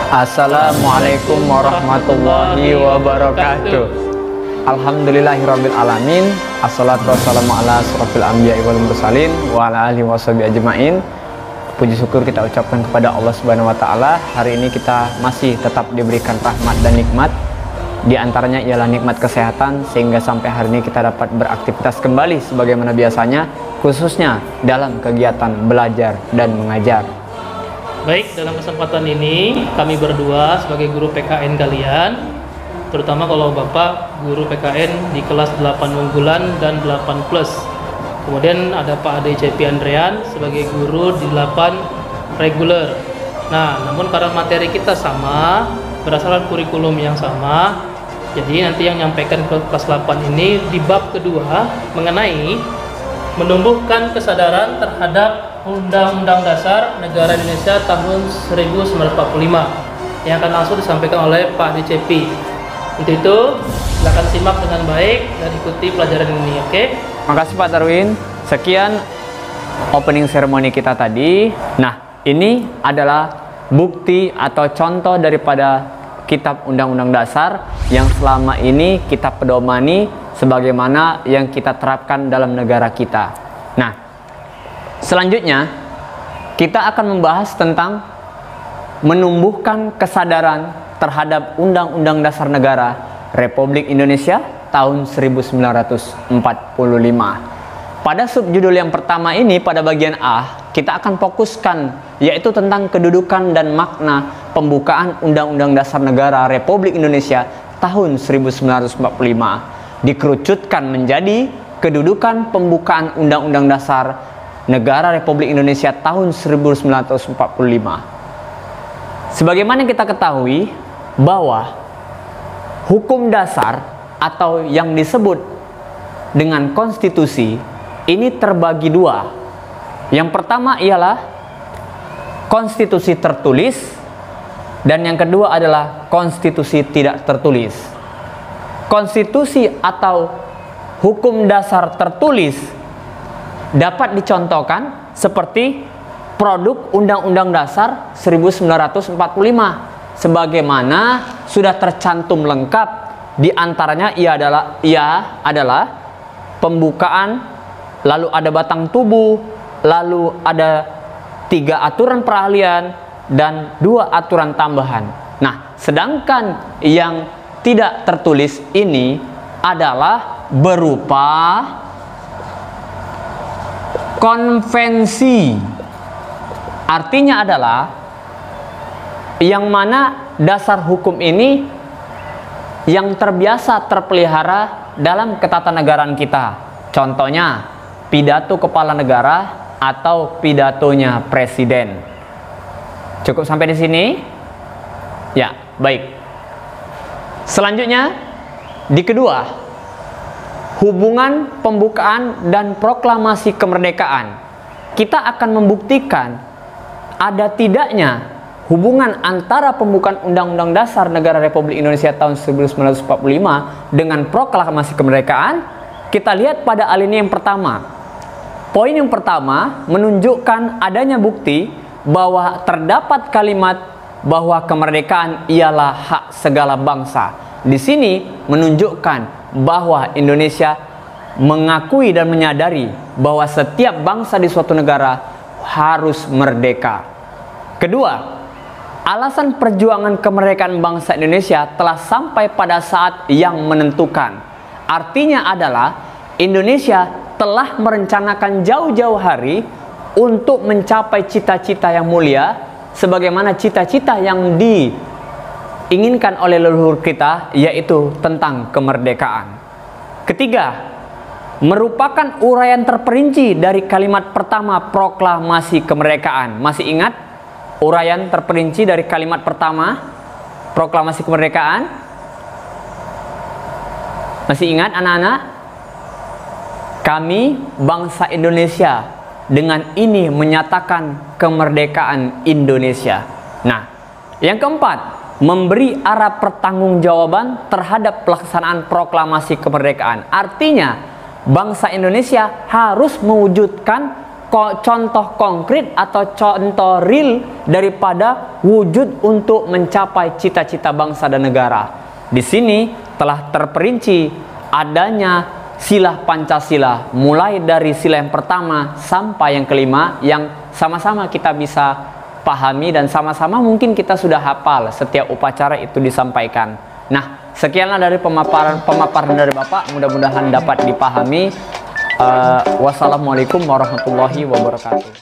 Assalamualaikum warahmatullahi wabarakatuh. Alhamdulillahirabbil alamin. Assalatu wassalamu ala asrofil anbiya'i wal mursalin wa ala alihi washabihi ajmain. Puji syukur kita ucapkan kepada Allah Subhanahu wa taala. Hari ini kita masih tetap diberikan rahmat dan nikmat. Di antaranya ialah nikmat kesehatan, sehingga sampai hari ini kita dapat beraktivitas kembali sebagaimana biasanya, khususnya dalam kegiatan belajar dan mengajar. Baik, dalam kesempatan ini kami berdua sebagai guru PKN kalian, terutama kalau Bapak guru PKN di kelas 8 unggulan dan 8 plus. Kemudian ada Pak Ade Cepi Andrean sebagai guru di 8 reguler. Nah, namun karena materi kita sama, berdasarkan kurikulum yang sama, jadi nanti yang nyampaikan ke kelas 8 ini di bab kedua mengenai menumbuhkan kesadaran terhadap Undang-Undang Dasar Negara Indonesia tahun 1945 yang akan langsung disampaikan oleh Pak DCP. Untuk itu, silakan simak dengan baik dan ikuti pelajaran ini, oke? Makasih Pak Darwin. Sekian opening ceremony kita tadi. Nah, ini adalah bukti atau contoh daripada kitab Undang-Undang Dasar yang selama ini kita pedomani sebagaimana yang kita terapkan dalam negara kita. Nah, selanjutnya kita akan membahas tentang menumbuhkan kesadaran terhadap Undang-Undang Dasar Negara Republik Indonesia tahun 1945. Pada subjudul yang pertama ini, pada bagian A, kita akan fokuskan yaitu tentang kedudukan dan makna pembukaan Undang-Undang Dasar Negara Republik Indonesia tahun 1945. Dikerucutkan menjadi kedudukan pembukaan Undang-Undang Dasar Negara Republik Indonesia tahun 1945. Sebagaimana kita ketahui bahwa hukum dasar atau yang disebut dengan konstitusi ini terbagi dua. Yang pertama ialah konstitusi tertulis dan yang kedua adalah konstitusi tidak tertulis. Konstitusi atau hukum dasar tertulis dapat dicontohkan seperti produk Undang-Undang Dasar 1945 sebagaimana sudah tercantum lengkap, di antaranya ia adalah pembukaan, lalu ada batang tubuh, lalu ada 3 aturan perahlian dan 2 aturan tambahan. Nah, sedangkan yang tidak tertulis ini adalah berupa konvensi. Artinya adalah yang mana dasar hukum ini yang terbiasa terpelihara dalam ketatanegaraan kita. Contohnya pidato kepala negara atau pidatonya presiden. Cukup sampai di sini? Ya, baik. Selanjutnya di kedua, hubungan pembukaan dan proklamasi kemerdekaan. Kita akan membuktikan ada tidaknya hubungan antara pembukaan Undang-Undang Dasar Negara Republik Indonesia tahun 1945 dengan proklamasi kemerdekaan. Kita lihat pada alinea yang pertama. Poin yang pertama menunjukkan adanya bukti bahwa terdapat kalimat bahwa kemerdekaan ialah hak segala bangsa. Di sini menunjukkan bahwa Indonesia mengakui dan menyadari bahwa setiap bangsa di suatu negara harus merdeka. Kedua, alasan perjuangan kemerdekaan bangsa Indonesia telah sampai pada saat yang menentukan. Artinya adalah Indonesia telah merencanakan jauh-jauh hari untuk mencapai cita-cita yang mulia sebagaimana cita-cita yang diinginkan oleh leluhur kita, yaitu tentang kemerdekaan. Ketiga, merupakan uraian terperinci dari kalimat pertama proklamasi kemerdekaan. Masih ingat uraian terperinci dari kalimat pertama proklamasi kemerdekaan? Masih ingat anak-anak? Kami bangsa Indonesia dengan ini menyatakan kemerdekaan Indonesia. Nah, yang keempat, memberi arah pertanggungjawaban terhadap pelaksanaan proklamasi kemerdekaan. Artinya, bangsa Indonesia harus mewujudkan contoh konkret atau contoh real daripada wujud untuk mencapai cita-cita bangsa dan negara. Di sini telah terperinci adanya sila Pancasila, mulai dari sila yang pertama sampai yang kelima, yang sama-sama kita bisa pahami dan sama-sama mungkin kita sudah hafal setiap upacara itu disampaikan. Nah, sekianlah dari pemaparan dari Bapak, mudah-mudahan dapat dipahami. Wassalamualaikum warahmatullahi wabarakatuh.